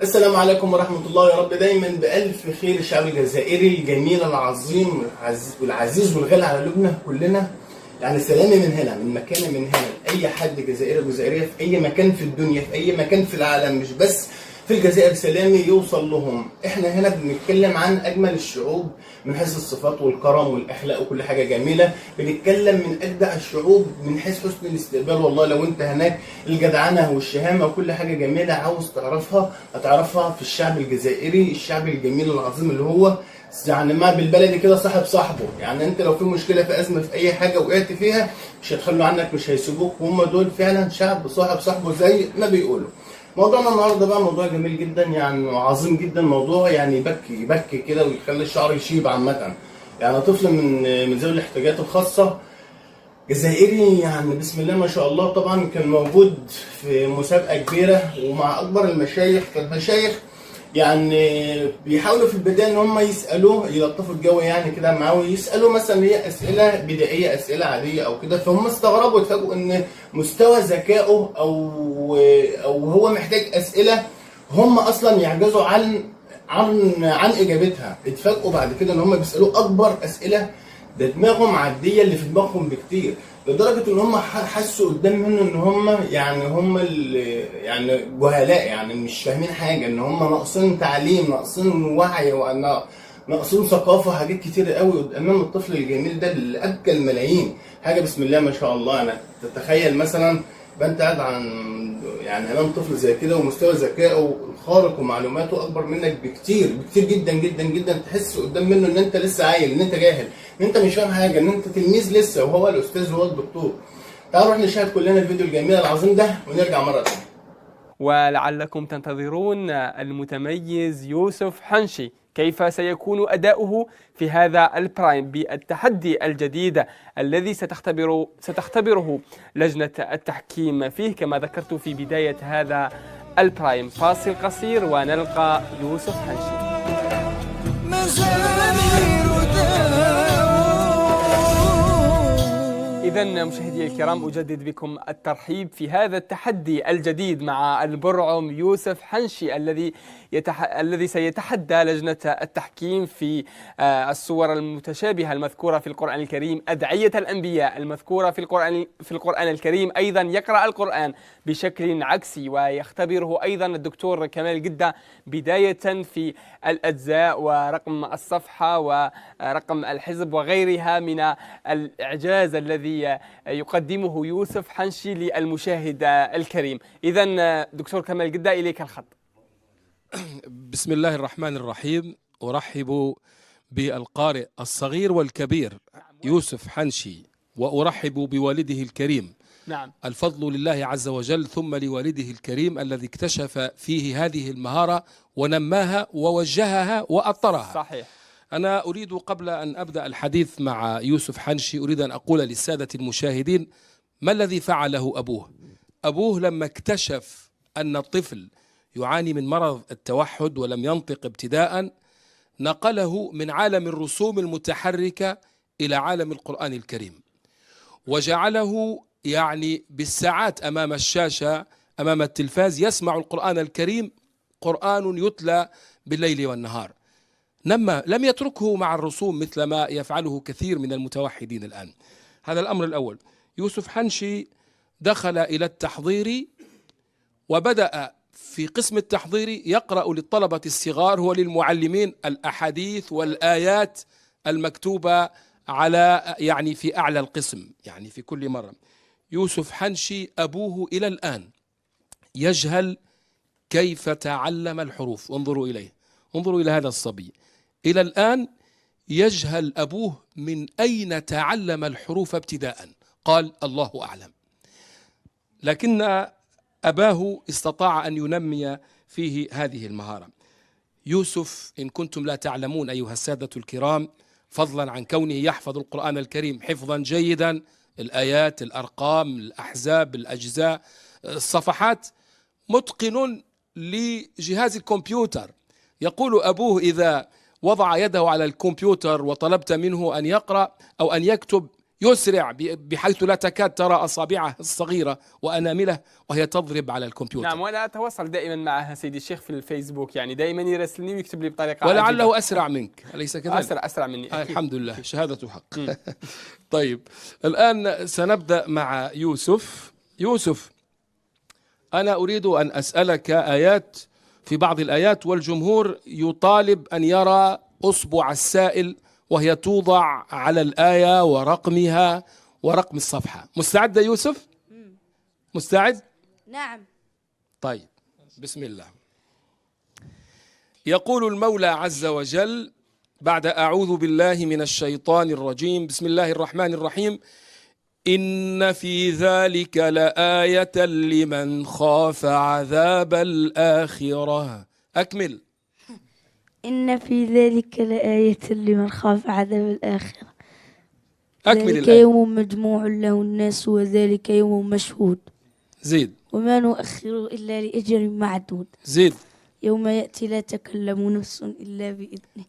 السلام عليكم ورحمة الله، يا رب دايما بألف خير. الشعب الجزائري الجميل العظيم والعزيز والغالي على قلوبنا كلنا، يعني سلامي من هنا، من مكاني من هنا لأي حد جزائري وجزائرية في أي مكان في الدنيا، في أي مكان في العالم، مش بس في الجزائر. سلامي يوصل لهم. احنا هنا بنتكلم عن أجمل الشعوب من حيث الصفات والكرم والأخلاق وكل حاجة جميلة. بنتكلم من أجدع الشعوب من حيث حسن الاستقبال. والله لو أنت هناك الجدعنة والشهامة وكل حاجة جميلة عاوز تعرفها هتعرفها في الشعب الجزائري، الشعب الجميل العظيم اللي هو يعني ما بالبلدي كده صاحب صاحبه. يعني انت لو في مشكله في ازمه في اي حاجه وقعت فيها مش هيتخلوا عنك، مش هيسيبوك، وهم دول فعلا شعب صاحب صاحبه زي ما بيقولوا. موضوعنا النهارده بقى موضوع جميل جدا، يعني عظيم جدا. موضوع يعني يبكي كده ويخلي الشعر يشيب عامه. يعني طفل من ذوي الاحتياجات الخاصه جزائري، يعني بسم الله ما شاء الله، طبعا كان موجود في مسابقه كبيره ومع اكبر المشايخ. فالمشايخ يعني بيحاولوا في البدايه ان هم يسالوه، يلطفوا الجو يعني كده معاه، ويسالوا مثلا هي اسئله بدائيه، اسئله عاديه او كده. فهم استغربوا، اتفاجئوا ان مستوى ذكائه او هو محتاج اسئله هم اصلا يعجزوا عن اجابتها. اتفاجئوا بعد كده ان هم بيسالوه اكبر اسئله، ده دماغهم عاديه اللي في دماغهم بكتير، لدرجه ان هم حسوا قدام منه ان هم يعني هم يعني جهلاء، يعني مش فاهمين حاجه، ان هم ناقصين تعليم، ناقصين وعي، ناقصين ثقافه، حاجات كتير قوي امام الطفل الجميل ده اللي ابكى الملايين. حاجه بسم الله ما شاء الله. انا تتخيل مثلا يبقى انت قاعد يعني امام طفل زي كده ومستوى ذكائه الخارق ومعلوماته اكبر منك بكتير بكتير جدا جدا جدا، تحس قدام منه ان انت لسه عيل، ان انت جاهل، ان انت مش فاهم حاجه، ان انت تلميذ لسه وهو الاستاذ وهو الدكتور. تعالوا نروح نشاهد كلنا الفيديو الجميل العظيم ده ونرجع مره ثانيه. ولعلكم تنتظرون المتميز يوسف حنشي كيف سيكون أداؤه في هذا البرايم بالتحدي الجديد الذي ستختبره لجنة التحكيم فيه كما ذكرت في بداية هذا البرايم. فاصل قصير ونلقى يوسف حنشي. إذن مشاهدي الكرام، أجدد بكم الترحيب في هذا التحدي الجديد مع البرعم يوسف حنشي الذي سيتحدى لجنة التحكيم في الصور المتشابهة المذكورة في القرآن الكريم، أدعية الأنبياء المذكورة في القرآن الكريم، أيضا يقرأ القرآن بشكل عكسي، ويختبره أيضا الدكتور كمال جدة بداية في الأجزاء ورقم الصفحة ورقم الحزب وغيرها من الإعجاز الذي يقدمه يوسف حنشي للمشاهد الكريم. إذن دكتور كمال جدة إليك الخط. بسم الله الرحمن الرحيم. أرحب بالقارئ الصغير والكبير يوسف حنشي، وأرحب بوالده الكريم. نعم. الفضل لله عز وجل ثم لوالده الكريم الذي اكتشف فيه هذه المهارة ونماها ووجهها وأطرها. صحيح. أنا أريد قبل أن أبدأ الحديث مع يوسف حنشي أريد أن أقول للسادة المشاهدين ما الذي فعله أبوه. أبوه لما اكتشف أن الطفل يعاني من مرض التوحد ولم ينطق ابتداء، نقله من عالم الرسوم المتحركة إلى عالم القرآن الكريم، وجعله يعني بالساعات أمام الشاشة أمام التلفاز يسمع القرآن الكريم، قرآن يتلى بالليل والنهار. لم يتركه مع الرسوم مثل ما يفعله كثير من المتوحدين الآن. هذا الأمر الأول. يوسف حنشي دخل إلى التحضير وبدأ في قسم التحضير يقرأ للطلبة الصغار وللمعلمين الأحاديث والآيات المكتوبة على يعني في أعلى القسم، يعني في كل مرة. يوسف حنشي أبوه إلى الآن يجهل كيف تعلم الحروف. انظروا إليه، انظروا إلى هذا الصبي، إلى الآن يجهل أبوه من أين تعلم الحروف ابتداء. قال الله أعلم. لكن أباه استطاع أن ينمي فيه هذه المهارة. يوسف إن كنتم لا تعلمون أيها السادة الكرام، فضلا عن كونه يحفظ القرآن الكريم حفظا جيدا، الآيات، الأرقام، الأحزاب، الأجزاء، الصفحات، متقن لجهاز الكمبيوتر. يقول أبوه إذا وضع يده على الكمبيوتر وطلبت منه أن يقرأ أو أن يكتب يسرع بحيث لا تكاد ترى أصابعه الصغيرة وأنامله وهي تضرب على الكمبيوتر. نعم، وأنا أتواصل دائما معها سيدي الشيخ في الفيسبوك، يعني دائما يرسلني ويكتب لي بطريقة ولعله عجيبة. أسرع منك، أليس كذلك؟ أسرع مني أكيد. الحمد لله، شهادة حق. طيب الآن سنبدأ مع يوسف. يوسف، أنا أريد أن أسألك آيات، في بعض الآيات والجمهور يطالب أن يرى أصبع السائل وهي توضع على الآية ورقمها ورقم الصفحة. مستعد يا يوسف؟ مستعد؟ نعم. طيب بسم الله. يقول المولى عز وجل بعد أعوذ بالله من الشيطان الرجيم، بسم الله الرحمن الرحيم: إن في ذلك لآية لمن خاف عذاب الآخرة. أكمل. إن في ذلك لآية لمن خاف عذاب الآخرة. أكمل ذلك الآية. يوم مجموع له الناس وذلك يوم مشهود زيد. وما نؤخره إلا لأجل معدود. زيد. يوم يأتي لا تكلم نفس إلا بإذنه.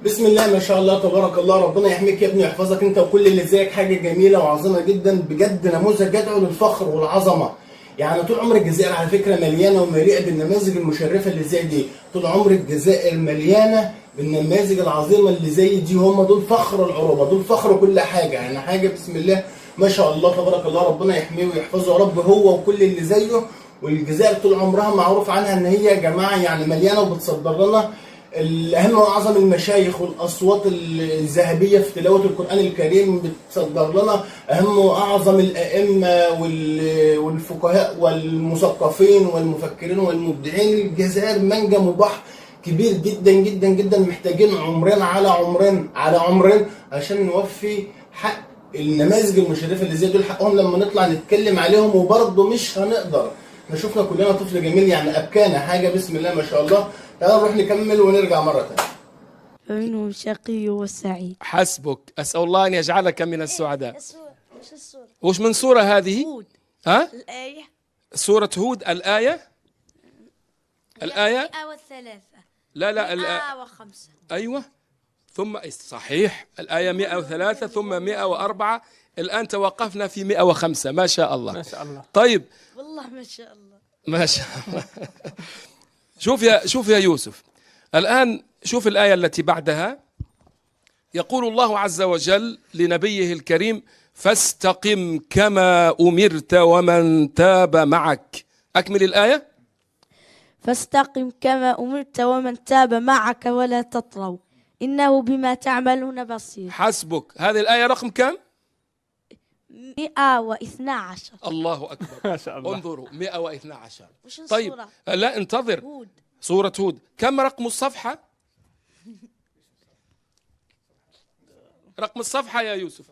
بسم الله ما شاء الله تبارك الله. ربنا يحميك يا ابني ويحفظك انت وكل اللي زيك. حاجه جميله وعظيمه جدا بجد، نموذج يدعو للفخر والعظمه. يعني طول عمر الجزائر على فكره مليانه ومليئه بالنماذج المشرفه اللي زي دي. طول عمر الجزائر مليانه بالنماذج العظيمه اللي زي دي. هم دول فخر العروبه، دول فخر كل حاجه. يعني حاجه بسم الله ما شاء الله تبارك الله. ربنا يحميه ويحفظه يا رب هو وكل اللي زيه. والجزائر طول عمرها معروف عنها ان هي يا جماعه يعني مليانه وبتصدر لنا الأهم وأعظم المشايخ والأصوات الذهبية في تلاوة القرآن الكريم. بتصدر لنا أهم وأعظم الأئمة والفقهاء والمثقفين والمفكرين والمبدعين. الجزائر منجم وبحر كبير جدا جدا جدا، محتاجين عمرين على عمرين على عمرين عشان نوفي حق النماذج المشرفة اللي زي دول حقهم لما نطلع نتكلم عليهم، وبرضه مش هنقدر. احنا شفنا كلنا طفل جميل يعني أبكانا حاجة بسم الله ما شاء الله. تعالوا نروح نكمل ونرجع مرة تانية. فمنهم الشقي والسعيد. حسبك، أسأل الله أن يجعلك من السعداء. وش السورة؟ وش من سورة هذه؟ هود. ها؟ الآية سورة هود. الآية 103. لا 105. أيوة. ثم صحيح، الآية 103 ثم 104. الآن توقفنا في 105. ما شاء الله. ما شاء الله. طيب والله ما شاء الله. ما شاء الله. شوف يا يوسف، الآن شوف الآية التي بعدها. يقول الله عز وجل لنبيه الكريم: فاستقم كما أمرت ومن تاب معك. أكمل الآية. فاستقم كما أمرت ومن تاب معك ولا تطغوا إنه بما تعملون بصير. حسبك. هذه الآية رقم كم؟ 112. الله أكبر. ما شاء الله. انظروا 112. وش طيب السورة؟ لا انتظر. هود. سورة هود. كم رقم الصفحة؟ رقم الصفحة يا يوسف.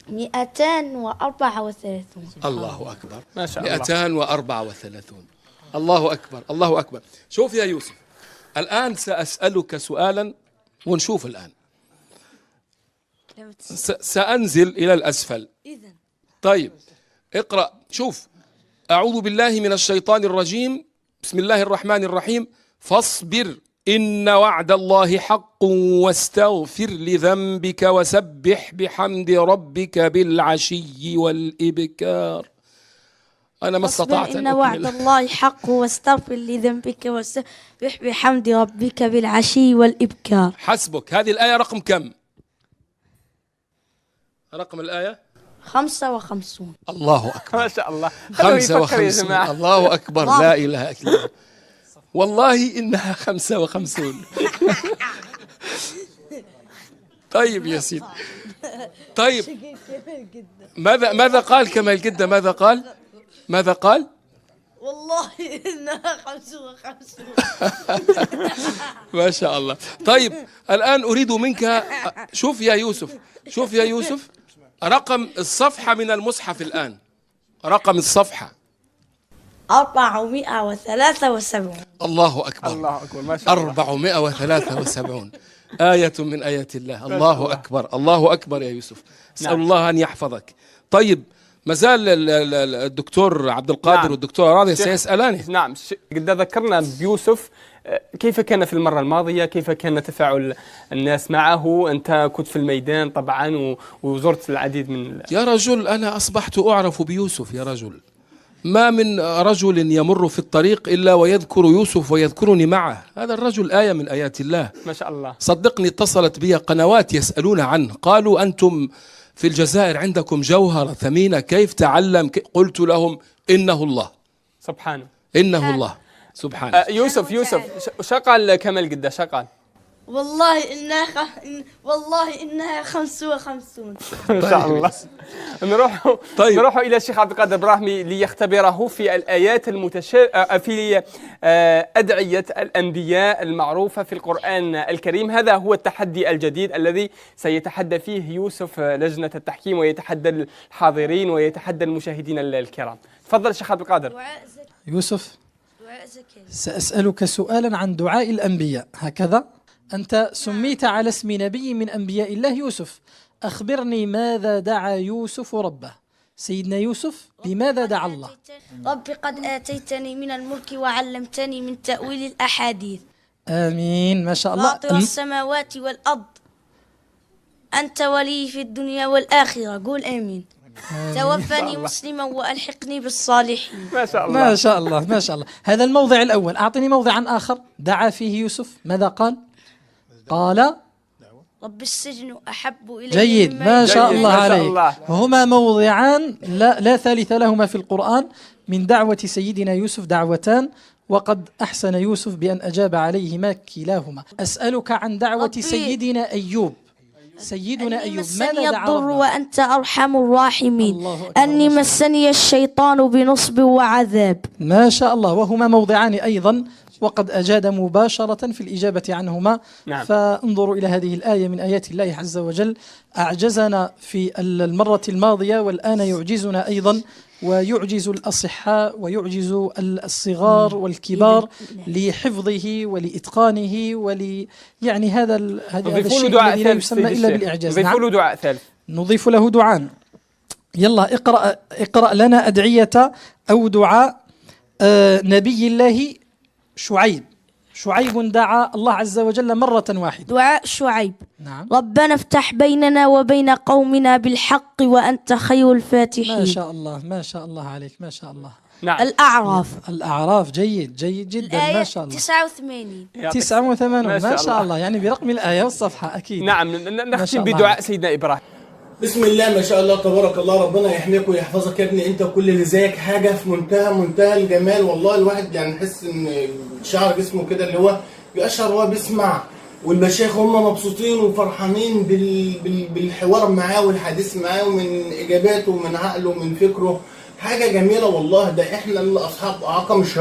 234. الله أكبر. ما شاء الله. 234. الله أكبر الله أكبر. شوف يا يوسف، الآن سأسألك سؤالا ونشوف الآن. سأنزل إلى الأسفل. إذن طيب اقرأ. شوف: أعوذ بالله من الشيطان الرجيم، بسم الله الرحمن الرحيم: فاصبر إن وعد الله حق واستغفر لذنبك وسبح بحمد ربك بالعشي والإبكار. أنا ما استطعت إن أن وعد أكمل. الله حق واستغفر لذنبك وسبح بحمد ربك بالعشي والإبكار. حسبك. هذه الآية رقم كم؟ رقم الآية 55. الله أكبر. ما شاء الله. خلوه يفكر يا 55. جماعة. الله أكبر. لا إله إلا الله. والله إنها 55. طيب يا سيدي. طيب ماذا قال كمال جدة؟ ماذا قال؟ والله إنها 55. ما شاء الله. طيب الآن أريد منك، شوف يا يوسف، رقم الصفحة من المصحف الآن. رقم الصفحة 473. الله أكبر. الله أكبر. ما شاء الله. 473 آية من آيات الله. الله أكبر الله أكبر يا يوسف. أسأل نعم. الله أن يحفظك. طيب ما زال الدكتور عبد القادر نعم. والدكتورة راضية شيخ- سيسألاني. نعم، قد ذكرنا بيوسف، كيف كان في المرة الماضية؟ كيف كان تفاعل الناس معه؟ أنت كنت في الميدان طبعا وزرت العديد من يا رجل أنا أصبحت أعرف بيوسف يا رجل، ما من رجل يمر في الطريق إلا ويذكر يوسف ويذكرني معه. هذا الرجل آية من آيات الله، ما شاء الله. صدقني اتصلت بي قنوات يسألون عنه، قالوا أنتم في الجزائر عندكم جوهرة ثمينة، كيف تعلم؟ قلت لهم إنه الله، سبحانه. إنه الله سبحانه. يوسف شقال كمال قد شقال؟ والله إنها 55. ما شاء الله. نروح إلى الشيخ عبد القادر براهمي ليختبره في الآيات في أدعية الأنبياء المعروفة في القرآن الكريم. هذا هو التحدي الجديد الذي سيتحدى فيه يوسف لجنة التحكيم، ويتحدى الحاضرين ويتحدى المشاهدين الكرام. تفضل الشيخ عبد القادر. يوسف، سأسألك سؤالا عن دعاء الأنبياء. هكذا أنت سميت على اسم نبي من أنبياء الله يوسف. أخبرني ماذا دعا يوسف ربه؟ سيدنا يوسف بماذا دعا الله؟ ربي قد آتيتني من الملك وعلمتني من تأويل الأحاديث. آمين، ما شاء الله. فاطر السماوات والأرض أنت ولي في الدنيا والآخرة. قول آمين. توفني مسلما وألحقني بالصالحين. ما شاء الله. ما شاء الله، ما شاء الله. هذا الموضع الأول. أعطني موضعا آخر دعا فيه يوسف، ماذا قال؟ قال رب السجن أحب إلي جيد، ما شاء جيد، الله ما شاء عليك. الله. هما موضعان لا ثالث لهما في القرآن من دعوة سيدنا يوسف، دعوتان وقد أحسن يوسف بأن أجاب عليهما كلاهما. أسألك عن دعوة سيدنا أيوب. سيدنا أيوب ماذا دعا الضر ربه؟ وأنت أرحم الراحمين. الله أكبر، أني ما شاء مسني الشيطان بنصب وعذاب. ما شاء الله. وهما موضعان أيضا وقد أجاد مباشرة في الإجابة عنهما. نعم. فانظروا إلى هذه الآية من آيات الله عز وجل. أعجزنا في المرة الماضية والآن يعجزنا أيضا، ويعجز الأصحاء ويعجز الصغار والكبار لحفظه ولإتقانه يعني هذا الشيء الذي لا يسمى إلا بالإعجاز. نضيف له دعاء ثالث. نضيف له دعاء. يلا اقرأ لنا أدعية أو دعاء نبي الله شعيب. شعيب دعا الله عز وجل مرة واحدة. دعاء شعيب. نعم. ربنا افتح بيننا وبين قومنا بالحق وأنت خير الفاتحين. ما شاء الله، ما شاء الله عليك، ما شاء الله. نعم. الأعراف. الأعراف جيد جدا، ما شاء الله. 89. 89 ما ما شاء شاء الله، يعني برقم الآية والصفحة أكيد. نعم. نختم بدعاء سيدنا إبراهيم. بسم الله ما شاء الله تبارك الله. ربنا يحميك ويحفظك يا ابني، انت وكل اللي زيك. حاجه في منتهى الجمال والله. الواحد يعني يحس ان شعر جسمه كده اللي هو بيقشعر وهو بيسمع، والمشايخ هم مبسوطين وفرحانين بالحوار معاه والحديث معاه، ومن اجاباته ومن عقله ومن فكره. حاجه جميله والله. ده احنا اللي اصحاب اعاقه، مش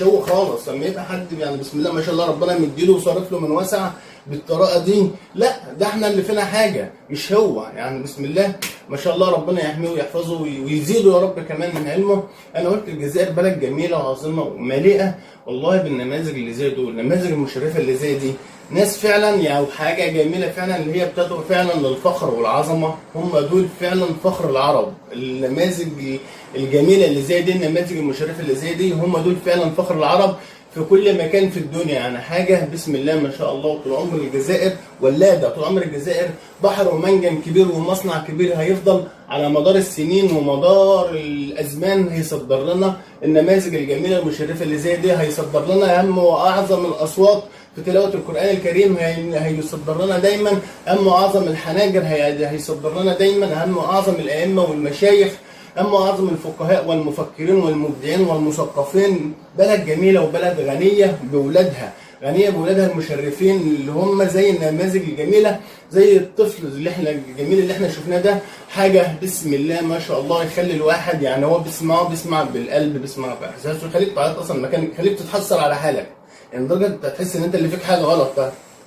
هو خالص. لما يبقى حد يعني بسم الله ما شاء الله ربنا مديله وصارف له من وسع بالطريقه دي، لا ده احنا اللي فينا حاجه مش هو. يعني بسم الله ما شاء الله ربنا يحميه ويحفظه ويزيده يا رب كمان من علمه. انا قلت الجزائر بلد جميله وعظيمه ومليئه والله بالنماذج اللي زي دول، النماذج المشرفه اللي زي دي. ناس فعلا يعني حاجه جميله فعلا اللي هي بتدعو فعلا للفخر والعظمه. هم دول فعلا فخر العرب. النماذج الجميله اللي زي دي، النماذج المشرفه اللي زي دي، هم دول فعلا فخر العرب في كل مكان في الدنيا. يعني حاجه بسم الله ما شاء الله. طول عمر الجزائر ولاده، طول عمر الجزائر بحر ومنجم كبير ومصنع كبير هيفضل على مدار السنين ومدار الازمان هيصدر لنا النماذج الجميله المشرفه اللي زي دي. هيصدر لنا اهم واعظم الاصوات في تلاوه القران الكريم. هيصدر لنا دايما اهم واعظم الحناجر. هيصدر لنا دايما اهم واعظم الائمه والمشايخ، أما أعظم الفقهاء والمفكرين والمبدعين والمثقفين. بلد جميلة وبلد غنية بولادها، غنية بولادها المشرفين اللي هم زي النماذج الجميلة، زي الطفل الجميل اللي احنا شفناه ده. حاجة بسم الله ما شاء الله يخلي الواحد يعني هو بيسمع بالقلب، بيسمع بإحساسه، يخليك تعيط أصلا مكان، يخليك تتحسر على حالك. يعني لدرجة تحس إن أنت اللي فيك حاجة غلط،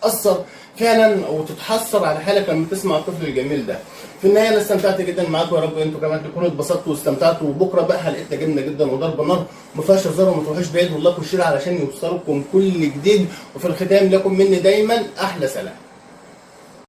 تتأثر فعلا وتتحسر على حالك لما تسمع الطفل الجميل ده. في النهايه انا استمتعت جدا معاكم، يا رب انتوا كمان تكونوا اتبسطتوا واستمتعتوا. وبكره بقى حلقتنا جامده جدا وضرب نار ما فيهاش هزار، وما تروحوش بعيد والله، والشير علشان يوصلكم كل جديد. وفي الختام لكم مني دايما احلى سلام.